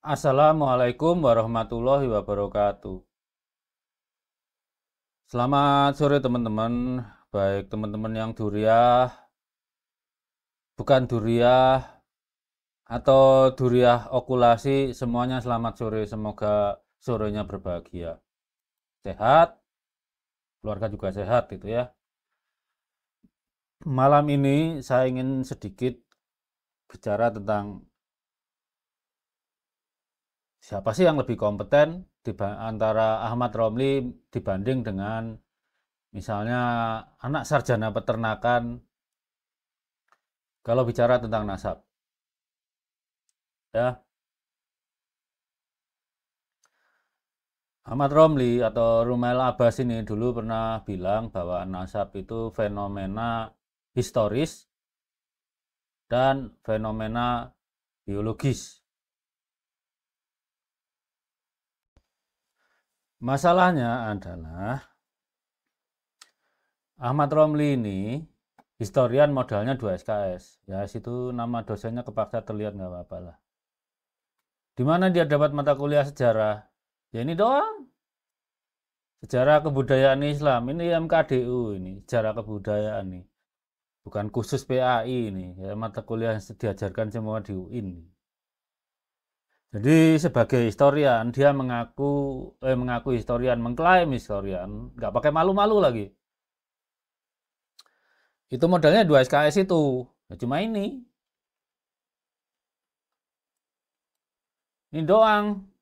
Assalamualaikum warahmatullahi wabarakatuh. Selamat sore teman-teman, baik teman-teman yang duriah, bukan duriah, atau duriah okulasi, semuanya selamat sore, semoga sorenya berbahagia. Sehat, keluarga juga sehat gitu ya. Malam ini saya ingin sedikit bicara tentang siapa sih yang lebih kompeten antara Ahmad Romli dibanding dengan misalnya anak sarjana peternakan kalau bicara tentang nasab. Ya, Ahmad Romli atau Rumail Abbas ini dulu pernah bilang bahwa nasab itu fenomena historis dan fenomena biologis. Masalahnya adalah Ahmad Romli ini historian modalnya 2 SKS. Ya, situ nama dosennya kepaksa terlihat nggak apa-apa lah. Di mana dia dapat mata kuliah sejarah? Ya ini doang. Sejarah kebudayaan Islam. Ini MKDU ini, sejarah kebudayaan nih. Bukan khusus PAI ini, ya, mata kuliah yang diajarkan semua di UIN. Jadi sebagai historian dia mengaku historian, mengklaim historian, nggak pakai malu-malu lagi. Itu modalnya 2 SKS itu. Ya, cuma ini doang.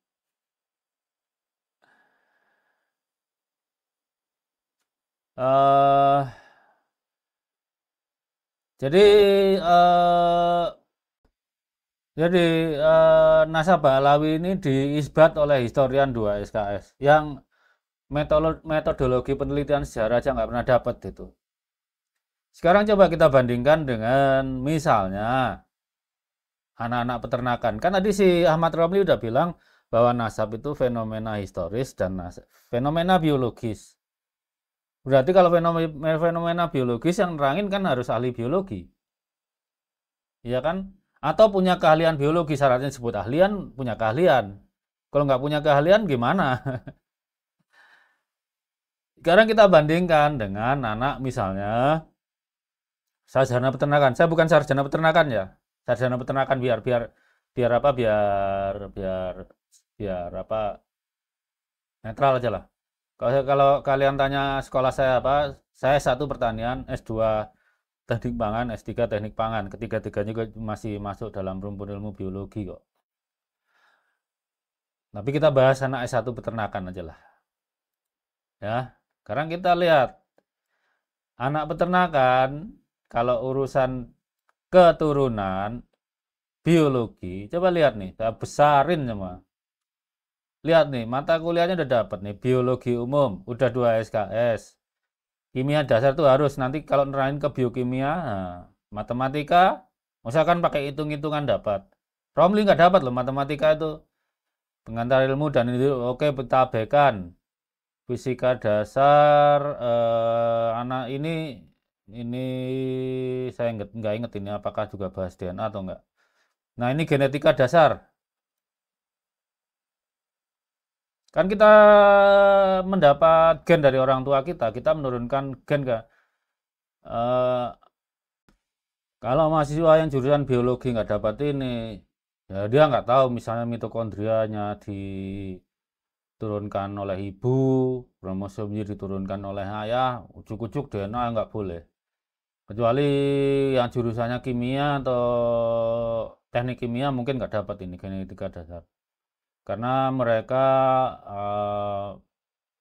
eh jadi eh jadi nasabah Alawi ini diisbat oleh historian 2 SKS yang metodologi penelitian sejarah aja nggak pernah dapat itu. Sekarang coba kita bandingkan dengan misalnya anak-anak peternakan. Kan tadi si Ahmad Romli udah bilang bahwa nasab itu fenomena historis dan fenomena biologis. Berarti kalau fenomena biologis yang nerangin kan harus ahli biologi. Iya kan? Atau punya keahlian biologi, syaratnya disebut ahlian, punya keahlian. Kalau nggak punya keahlian gimana? Sekarang kita bandingkan dengan anak misalnya sarjana peternakan. Saya bukan sarjana peternakan ya. Sarjana peternakan biar biar biar apa biar biar biar apa netral aja lah. Kalau kalian tanya sekolah saya apa, saya satu pertanian, S2 teknik pangan, S3 teknik pangan. Ketiga-tiganya juga masih masuk dalam rumpun ilmu biologi kok. Tapi kita bahas anak S1 peternakan aja lah. Ya, sekarang kita lihat anak peternakan kalau urusan keturunan biologi, coba lihat nih, saya besarin semua. Lihat nih, mata kuliahnya udah dapat nih, biologi umum, udah 2 SKS. Kimia dasar tuh harus nanti kalau nerangin ke biokimia, nah, matematika, misalkan pakai hitung-hitungan dapat. Romli nggak dapat loh matematika itu pengantar ilmu dan itu oke kita abaikan. Fisika dasar anak ini saya nggak inget ini apakah juga bahas DNA atau enggak. Nah ini genetika dasar. Kan kita mendapat gen dari orang tua kita menurunkan gen ke eh, kalau mahasiswa yang jurusan biologi nggak dapat ini, ya dia nggak tahu misalnya mitokondrianya diturunkan oleh ibu, kromosomnya diturunkan oleh ayah, ujuk-ujuk DNA nggak boleh. Kecuali yang jurusannya kimia atau teknik kimia mungkin nggak dapat ini genetika dasar. Karena mereka eh,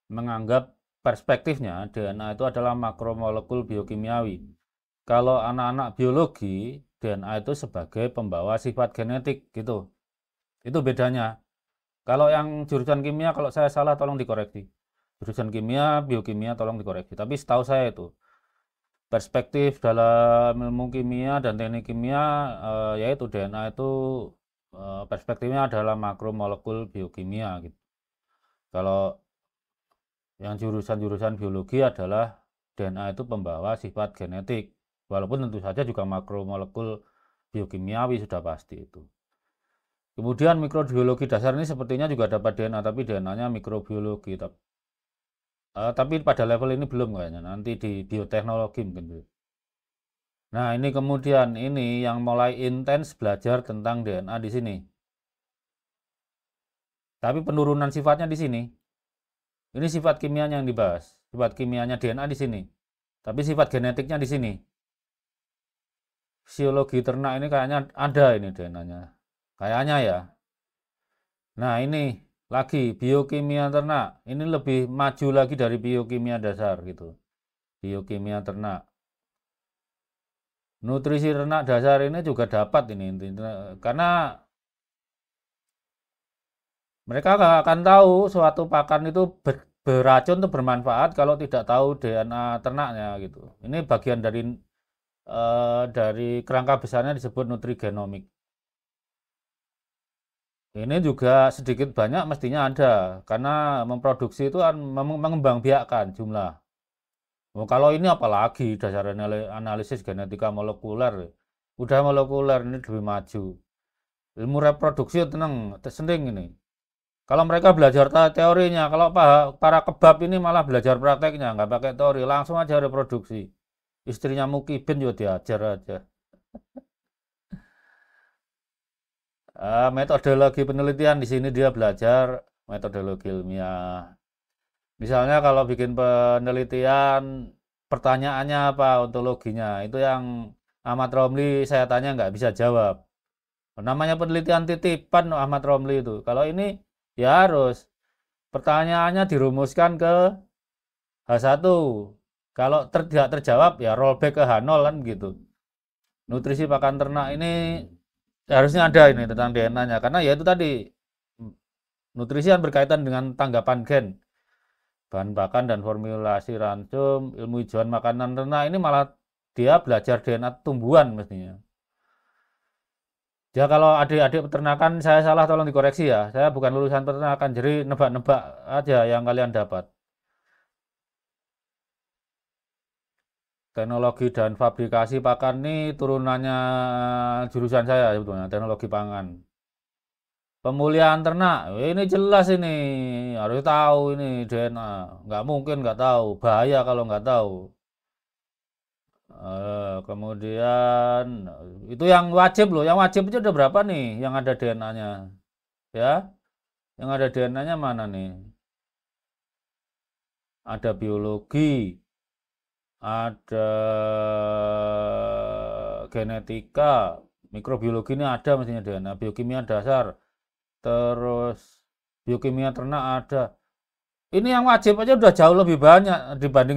menganggap perspektifnya DNA itu adalah makromolekul biokimiawi. Kalau anak-anak biologi, DNA itu sebagai pembawa sifat genetik gitu. Itu bedanya. Kalau yang jurusan kimia, kalau saya salah tolong dikoreksi. Jurusan kimia, biokimia tolong dikoreksi. Tapi setahu saya itu perspektif dalam ilmu kimia dan teknik kimia yaitu DNA itu perspektifnya adalah makromolekul biokimia gitu. Kalau yang jurusan-jurusan biologi adalah DNA itu pembawa sifat genetik. Walaupun tentu saja juga makromolekul biokimiawi sudah pasti itu. Kemudian mikrobiologi dasar ini sepertinya juga dapat DNA, tapi DNA-nya mikrobiologi. Tapi pada level ini belum kayaknya, nanti di bioteknologi mungkin. Nah, ini kemudian ini yang mulai intens belajar tentang DNA di sini. Tapi penurunan sifatnya di sini. Ini sifat kimianya yang dibahas. Sifat kimianya DNA di sini. Tapi sifat genetiknya di sini. Fisiologi ternak ini kayaknya ada ini DNA-nya. Kayaknya ya. Nah, ini lagi biokimia ternak. Ini lebih maju lagi dari biokimia dasar gitu. Biokimia ternak. Nutrisi ternak dasar ini juga dapat ini karena mereka nggak akan tahu suatu pakan itu beracun atau bermanfaat kalau tidak tahu DNA ternaknya gitu. Ini bagian dari kerangka besarnya disebut nutrigenomik. Ini juga sedikit banyak mestinya ada karena memproduksi itu mengembangbiakkan jumlah. Oh, kalau ini apalagi dasar analisis genetika molekuler, udah molekuler ini lebih maju. Ilmu reproduksi tenang, sending ini. Kalau mereka belajar teorinya, kalau para kebab ini malah belajar prakteknya, nggak pakai teori, langsung aja reproduksi. Istrinya Mukibin juga diajar aja. Metodologi penelitian di sini dia belajar metodologi ilmiah. Misalnya kalau bikin penelitian, pertanyaannya apa ontologinya, itu yang Ahmad Romli saya tanya nggak bisa jawab. Namanya penelitian titipan Ahmad Romli itu. Kalau ini ya harus pertanyaannya dirumuskan ke H1. Kalau tidak terjawab ya rollback ke H0 kan gitu. Nutrisi pakan ternak ini harusnya ada ini tentang DNA-nya karena ya itu tadi nutrisi yang berkaitan dengan tanggapan gen. Bahan pakan dan formulasi ransum, ilmu hijauan makanan ternak ini malah dia belajar DNA tumbuhan mestinya. Ya kalau adik-adik peternakan saya salah tolong dikoreksi ya. Saya bukan lulusan peternakan, jadi nebak-nebak aja yang kalian dapat. Teknologi dan fabrikasi pakan ini turunannya jurusan saya sebetulnya, teknologi pangan. Pemulihan ternak, ini jelas ini harus tahu ini DNA. Nggak mungkin nggak tahu, bahaya kalau nggak tahu. Kemudian itu yang wajib loh, yang wajib itu udah berapa nih yang ada DNA-nya? Ya, yang ada DNA-nya mana nih? Ada biologi, ada genetika, mikrobiologi ini ada mestinya DNA, biokimia dasar, terus biokimia ternak ada. Ini yang wajib aja udah jauh lebih banyak dibanding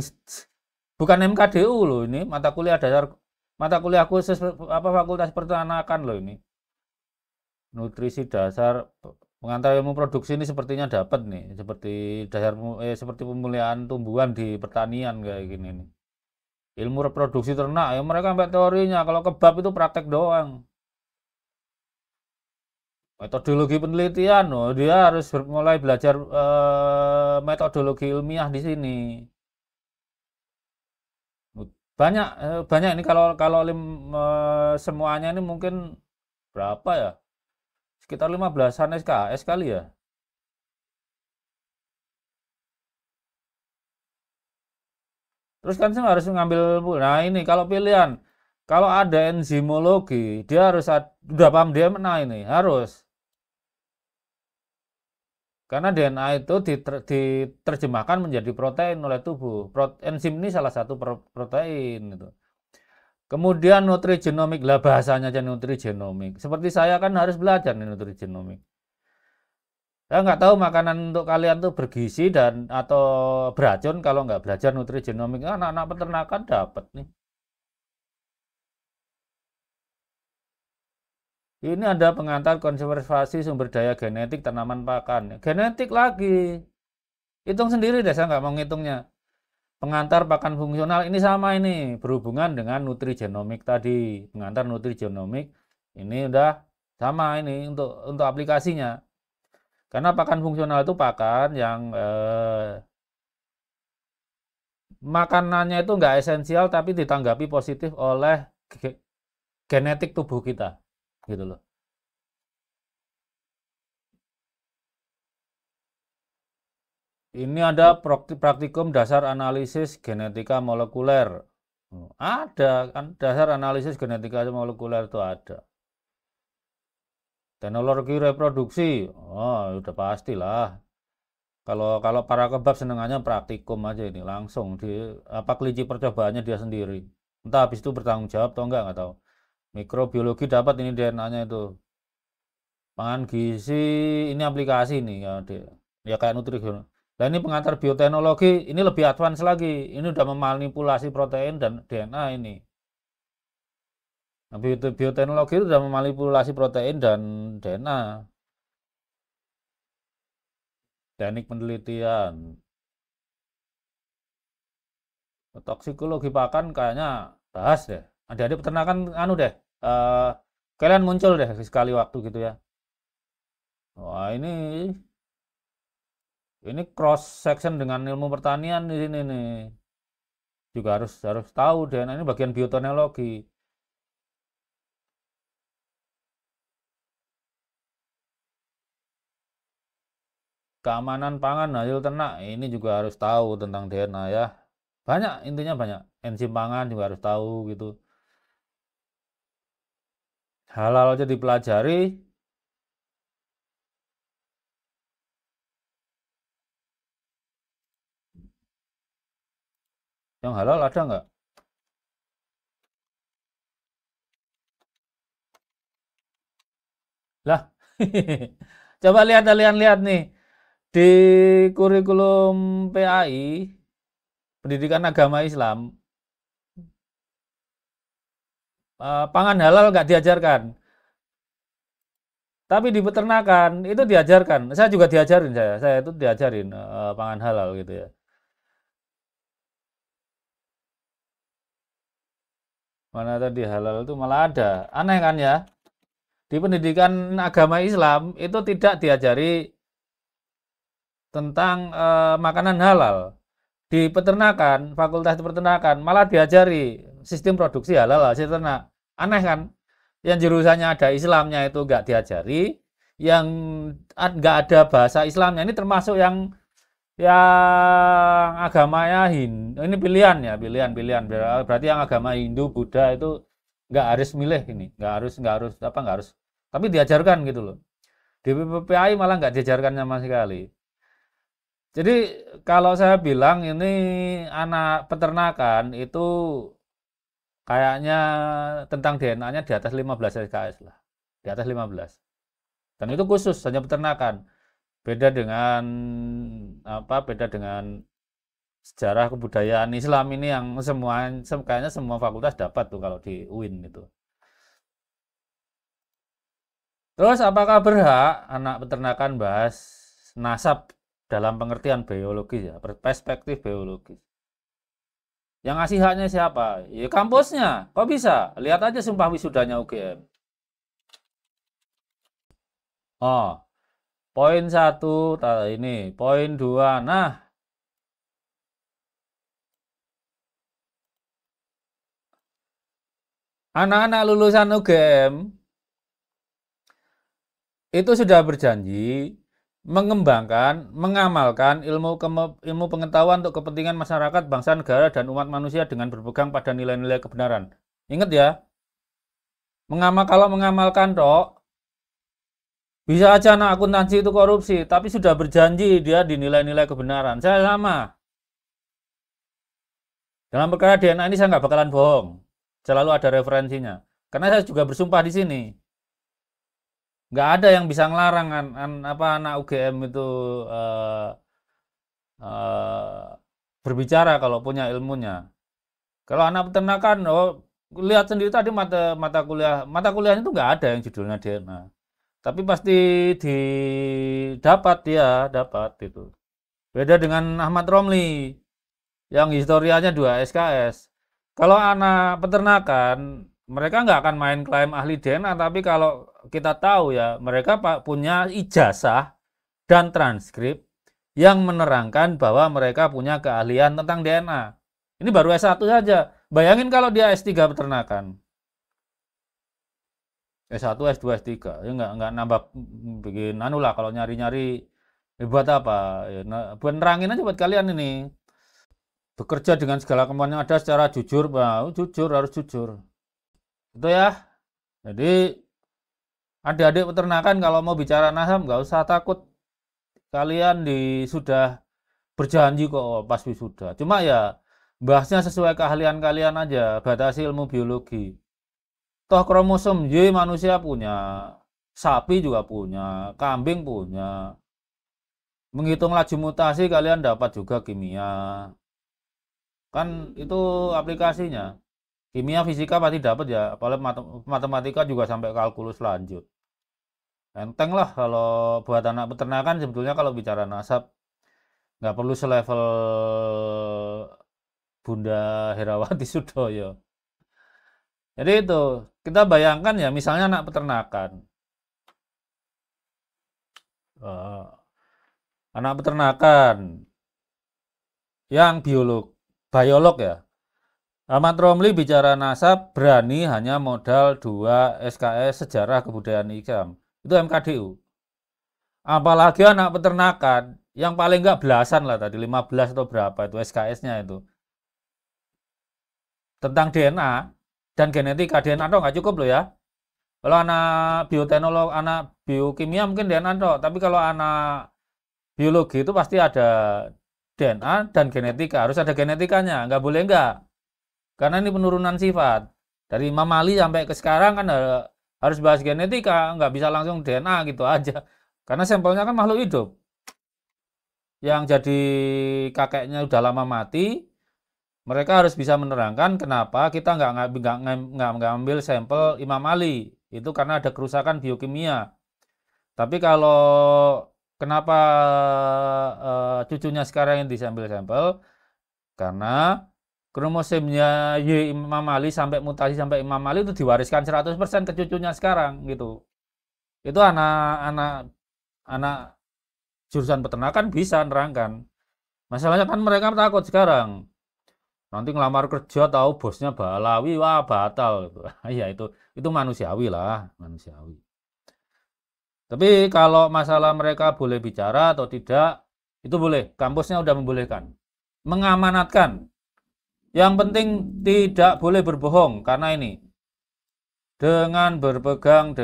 bukan MKDU loh ini mata kuliah dasar, mata kuliah khusus apa fakultas peternakan loh ini. Nutrisi dasar pengantar ilmu produksi ini sepertinya dapat nih seperti dasar seperti pemulihan tumbuhan di pertanian kayak gini nih. Ilmu reproduksi ternak ya mereka sampai teorinya, kalau kebab itu praktek doang. Metodologi penelitian, oh, dia harus mulai belajar metodologi ilmiah di sini. Banyak banyak ini kalau semuanya ini mungkin berapa ya? Sekitar 15-an SKS kali ya. Terus kan saya harus ngambil, nah ini kalau pilihan, kalau ada enzimologi, dia harus udah paham dia mana ini, harus. Karena DNA itu diterjemahkan menjadi protein oleh tubuh. Enzim ini salah satu protein itu. Kemudian nutrigenomik, lah bahasanya aja nutrigenomik. Seperti saya kan harus belajar nih nutrigenomik. Saya nggak tahu makanan untuk kalian tuh bergizi dan atau beracun kalau nggak belajar nutrigenomik. Anak-anak peternakan dapat nih. Ini ada pengantar konservasi sumber daya genetik tanaman pakan. Genetik lagi. Hitung sendiri deh, saya nggak mau ngitungnya. Pengantar pakan fungsional ini sama ini, berhubungan dengan nutrigenomik tadi. Pengantar nutrigenomik ini udah sama ini untuk aplikasinya. Karena pakan fungsional itu pakan yang makanannya itu nggak esensial tapi ditanggapi positif oleh genetik tubuh kita, gitu loh. Ini ada praktikum dasar analisis genetika molekuler. Ada kan dasar analisis genetika molekuler itu ada. Teknologi reproduksi, oh udah pastilah. Kalau kalau para kebab senengannya praktikum aja ini langsung di apa kelinci percobaannya dia sendiri. Entah habis itu bertanggung jawab atau enggak tahu. Mikrobiologi dapat ini DNA-nya itu. Pangan gizi ini aplikasi nih ya, ya kayak Nutrition. Nah ini pengantar bioteknologi ini lebih advance lagi. Ini udah memanipulasi protein dan DNA ini. Nah, bioteknologi itu sudah memanipulasi protein dan DNA. Teknik penelitian. Toksikologi pakan kayaknya bahas deh. Adik-adik peternakan anu deh. eh Kalian muncul deh sekali waktu gitu ya. Wah ini cross section dengan ilmu pertanian di sini nih. Juga harus tahu deh. Nah, ini bagian bioteknologi. Keamanan pangan hasil ternak ini juga harus tahu tentang DNA ya. Banyak intinya banyak. Enzim pangan juga harus tahu gitu. Halal aja dipelajari. Yang halal ada nggak? Lah, coba lihat nih di kurikulum PAI, Pendidikan Agama Islam, pangan halal nggak diajarkan. Tapi di peternakan itu diajarkan. Saya juga diajarin saya itu diajarin pangan halal gitu ya. Mana tadi halal itu malah ada. Aneh kan ya? Di pendidikan agama Islam itu tidak diajari tentang makanan halal. Di peternakan, fakultas peternakan malah diajari sistem produksi halal hasil ternak. Aneh kan? Yang jurusannya ada Islamnya itu nggak diajari, yang nggak ada bahasa Islamnya ini termasuk yang agamanya Hindu. Ini pilihan ya, pilihan. Berarti yang agama Hindu, Buddha itu nggak harus milih ini, nggak harus. Tapi diajarkan gitu loh. Di PPPI malah nggak diajarkan sama sekali. Jadi kalau saya bilang ini anak peternakan itu kayaknya tentang DNA-nya di atas 15 SKS lah. Di atas 15. Dan itu khusus hanya peternakan. Beda dengan beda dengan sejarah kebudayaan Islam ini yang kayaknya semua fakultas dapat tuh kalau di UIN itu. Terus apakah berhak anak peternakan bahas nasab dalam pengertian biologis ya, perspektif biologis? Yang ngasih haknya siapa? Ya kampusnya. Kok bisa? Lihat aja sumpah wisudanya UGM. Oh, poin satu ini, poin dua. Nah, anak-anak lulusan UGM itu sudah berjanji mengembangkan, mengamalkan ilmu pengetahuan untuk kepentingan masyarakat, bangsa, negara, dan umat manusia dengan berpegang pada nilai-nilai kebenaran. Ingat ya, kalau mengamalkan toh, bisa aja anak akuntansi itu korupsi, tapi sudah berjanji dia di nilai-nilai kebenaran. Saya sama. Dalam perkara DNA ini saya nggak bakalan bohong. Selalu ada referensinya. Karena saya juga bersumpah di sini. Nggak ada yang bisa ngelarang anak UGM itu uh, uh, berbicara kalau punya ilmunya. Kalau anak peternakan, oh lihat sendiri tadi mata kuliah itu nggak ada yang judulnya DNA. Tapi pasti didapat dia dapat itu. Beda dengan Ahmad Romli yang historianya 2 SKS. Kalau anak peternakan, mereka nggak akan main klaim ahli DNA, tapi kalau kita tahu ya, mereka punya ijazah dan transkrip yang menerangkan bahwa mereka punya keahlian tentang DNA. Ini baru S1 saja. Bayangin kalau dia S3 peternakan. S1, S2, S3. Ya nggak nambah bikin anu lah kalau nyari-nyari Buat apa? Ya, buat nerangin aja buat kalian ini. Bekerja dengan segala kemampuan yang ada secara jujur, jujur harus jujur. Itu ya. Jadi adik-adik peternakan kalau mau bicara nasab nggak usah takut. Kalian sudah berjanji kok pas wisuda. Cuma ya bahasnya sesuai keahlian kalian aja, batasi ilmu biologi. Toh kromosom Y manusia punya, sapi juga punya, kambing punya. Menghitung laju mutasi kalian dapat juga kimia. Kan itu aplikasinya. Kimia, fisika pasti dapat ya, apalagi matematika juga sampai kalkulus lanjut. Enteng lah kalau buat anak peternakan sebetulnya kalau bicara nasab nggak perlu selevel Bunda Herawati Sudoyo. Jadi itu kita bayangkan ya misalnya anak peternakan. Eh, anak peternakan yang biolog ya. Ahmad Romli bicara nasab berani hanya modal 2 SKS sejarah kebudayaan Islam. Itu MKDU. Apalagi anak peternakan yang paling enggak belasan lah tadi 15 atau berapa itu SKS-nya itu. Tentang DNA dan genetika. DNA itu nggak cukup loh ya. Kalau anak bioteknolog, anak biokimia mungkin DNA toh, tapi kalau anak biologi itu pasti ada DNA dan genetika, harus ada genetikanya, nggak boleh enggak. Karena ini penurunan sifat. Dari mamali sampai ke sekarang kan harus bahas genetika, nggak bisa langsung DNA gitu aja. Karena sampelnya kan makhluk hidup. Yang jadi kakeknya udah lama mati, mereka harus bisa menerangkan kenapa kita nggak ngambil sampel Imam Ali. Itu karena ada kerusakan biokimia. Tapi kalau kenapa cucunya sekarang yang diambil sampel? Karena kromosomnya Y Imam Ali sampai mutasi sampai Imam Ali itu diwariskan 100% ke cucunya sekarang gitu. Itu anak-anak anak jurusan peternakan bisa nerangkan. Masalahnya kan mereka takut sekarang. Nanti ngelamar kerja tahu bosnya Balawi, wah batal gitu. Iya itu manusiawi lah, manusiawi. Tapi kalau masalah mereka boleh bicara atau tidak, itu boleh. Kampusnya udah membolehkan. Mengamanatkan. Yang penting tidak boleh berbohong karena ini dengan berpegang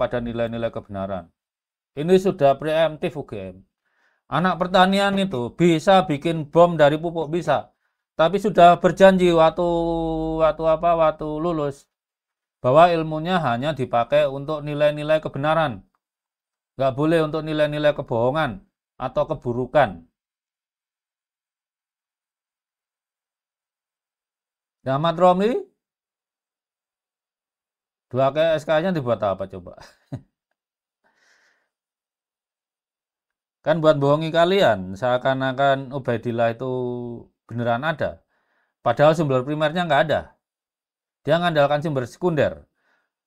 pada nilai-nilai kebenaran. Ini sudah preemptif UGM. Anak pertanian itu bisa bikin bom dari pupuk bisa. Tapi sudah berjanji waktu lulus bahwa ilmunya hanya dipakai untuk nilai-nilai kebenaran. Nggak boleh untuk nilai-nilai kebohongan atau keburukan. Nah, Ahmad Romli, 2 SK-nya dibuat apa coba? Kan buat bohongi kalian, seakan-akan Ubaidillah itu beneran ada. Padahal sumber primernya nggak ada. Dia mengandalkan sumber sekunder.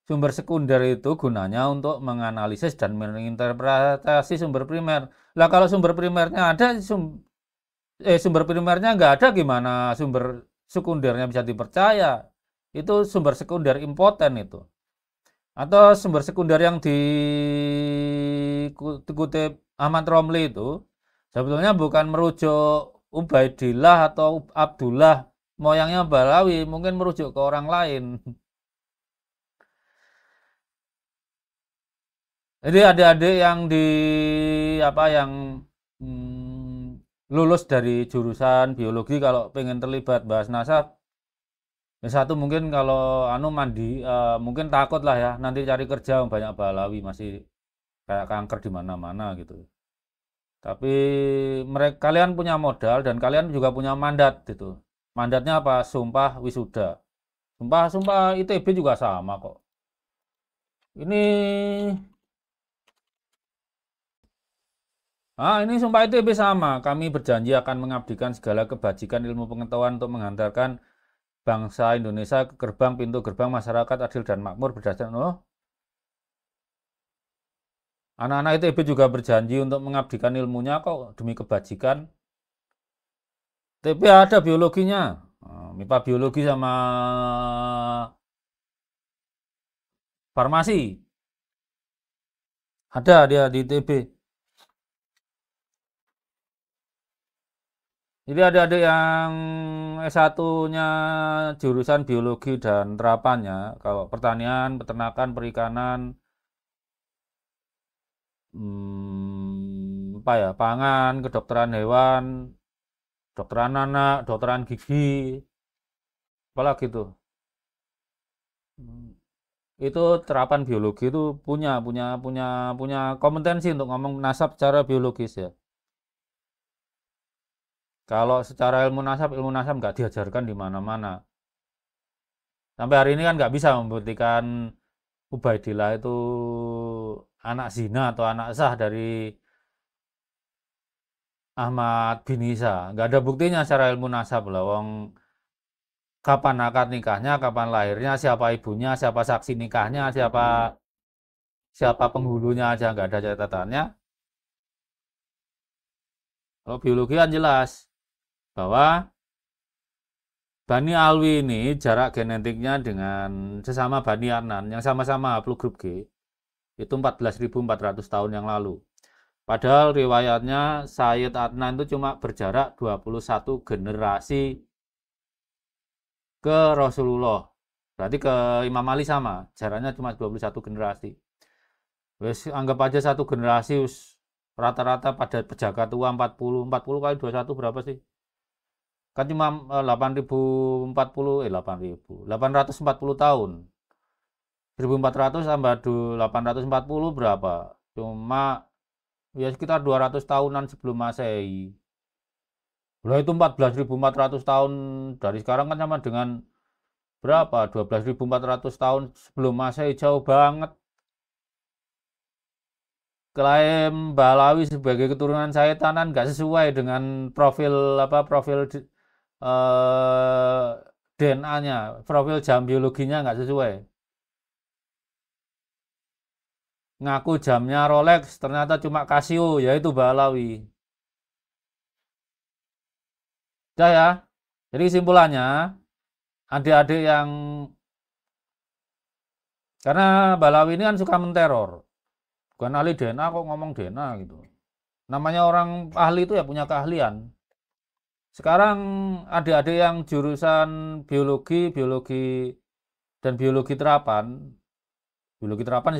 Sumber sekunder itu gunanya untuk menganalisis dan menginterpretasi sumber primer. Lah kalau sumber primernya ada, sumber primernya nggak ada gimana sumber sekundernya bisa dipercaya? Itu sumber sekunder impoten itu. Atau sumber sekunder yang dikutip Ahmad Romli itu sebetulnya bukan merujuk Ubaidillah atau Abdullah moyangnya Balawi, mungkin merujuk ke orang lain. Jadi adik-adik yang lulus dari jurusan biologi kalau pengen terlibat bahas nasab, ya satu mungkin kalau mandi mungkin takut lah ya nanti cari kerja banyak Balawi masih kayak kanker di mana-mana gitu. Tapi kalian punya modal dan kalian juga punya mandat gitu. Mandatnya apa? Sumpah wisuda. Sumpah ITB juga sama kok. Ini ini sumpah ITB sama. Kami berjanji akan mengabdikan segala kebajikan ilmu pengetahuan untuk menghantarkan bangsa Indonesia ke pintu gerbang masyarakat adil dan makmur berdasarkan anak-anak ITB juga berjanji untuk mengabdikan ilmunya kok demi kebajikan. ITB ada biologinya. MIPA biologi sama farmasi. Ada dia di ITB. Jadi adik-adik yang S1-nya jurusan biologi dan terapannya, kalau pertanian, peternakan, perikanan, apa ya, pangan, kedokteran hewan, dokteran anak, dokteran gigi, apalagi tuh. Hmm, Itu terapan biologi itu punya kompetensi untuk ngomong nasab secara biologis ya. Kalau secara ilmu nasab nggak diajarkan di mana-mana. Sampai hari ini kan nggak bisa membuktikan Ubaidillah itu anak zina atau anak sah dari Ahmad bin Isa. Nggak ada buktinya secara ilmu nasab lah. Wong kapan akad nikahnya, kapan lahirnya, siapa ibunya, siapa saksi nikahnya, siapa siapa penghulunya aja nggak ada catatannya. Kalau biologi kan jelas bahwa Bani Alwi ini jarak genetiknya dengan sesama Bani Adnan yang sama-sama haplogrup G itu 14.400 tahun yang lalu. Padahal riwayatnya Sayyid Adnan itu cuma berjarak 21 generasi ke Rasulullah. Berarti ke Imam Ali sama, jaraknya cuma 21 generasi. Wes anggap aja satu generasi rata-rata pada pejaga tua 40 kali 21 berapa sih? Kan cuma 8.840 tahun. 1.400 tambah 840 berapa? Cuma ya sekitar 200 tahunan sebelum Masehi. Lah itu 14.400 tahun dari sekarang kan sama dengan berapa? 12.400 tahun sebelum Masehi, jauh banget. Klaim Balawi sebagai keturunan Saitanan nggak sesuai dengan profil DNA-nya, profil jam biologinya nggak sesuai. Ngaku jamnya Rolex, ternyata cuma Casio, yaitu Balawi. Udah ya. Jadi kesimpulannya, adik-adik yang karena Balawi ini kan suka menteror. Bukan ahli DNA kok ngomong DNA gitu. Namanya orang ahli itu ya punya keahlian. Sekarang adik-adik yang jurusan biologi dan biologi terapan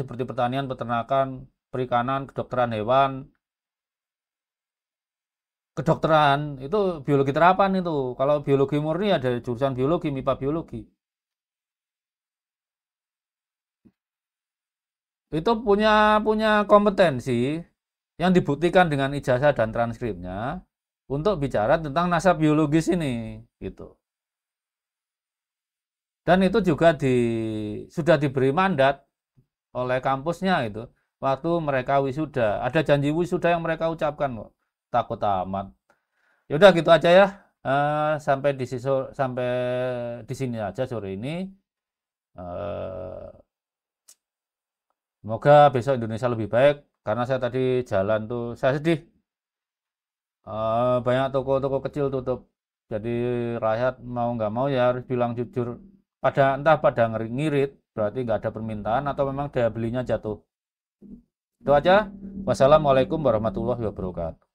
seperti pertanian, peternakan, perikanan, kedokteran hewan, kedokteran itu biologi terapan itu. Kalau biologi murni ada jurusan biologi, MIPA biologi. Itu punya kompetensi yang dibuktikan dengan ijazah dan transkripnya untuk bicara tentang nasab biologis ini gitu. Dan itu juga sudah diberi mandat oleh kampusnya itu waktu mereka wisuda. Ada janji wisuda yang mereka ucapkan kok. Takut amat. Ya udah gitu aja ya. Sampai di sini aja sore ini. Semoga besok Indonesia lebih baik karena saya tadi jalan tuh saya sedih. Banyak toko-toko kecil tutup. Jadi rakyat mau nggak mau ya harus bilang jujur. Entah pada ngirit, berarti nggak ada permintaan atau memang daya belinya jatuh. Itu aja. Wassalamualaikum warahmatullahi wabarakatuh.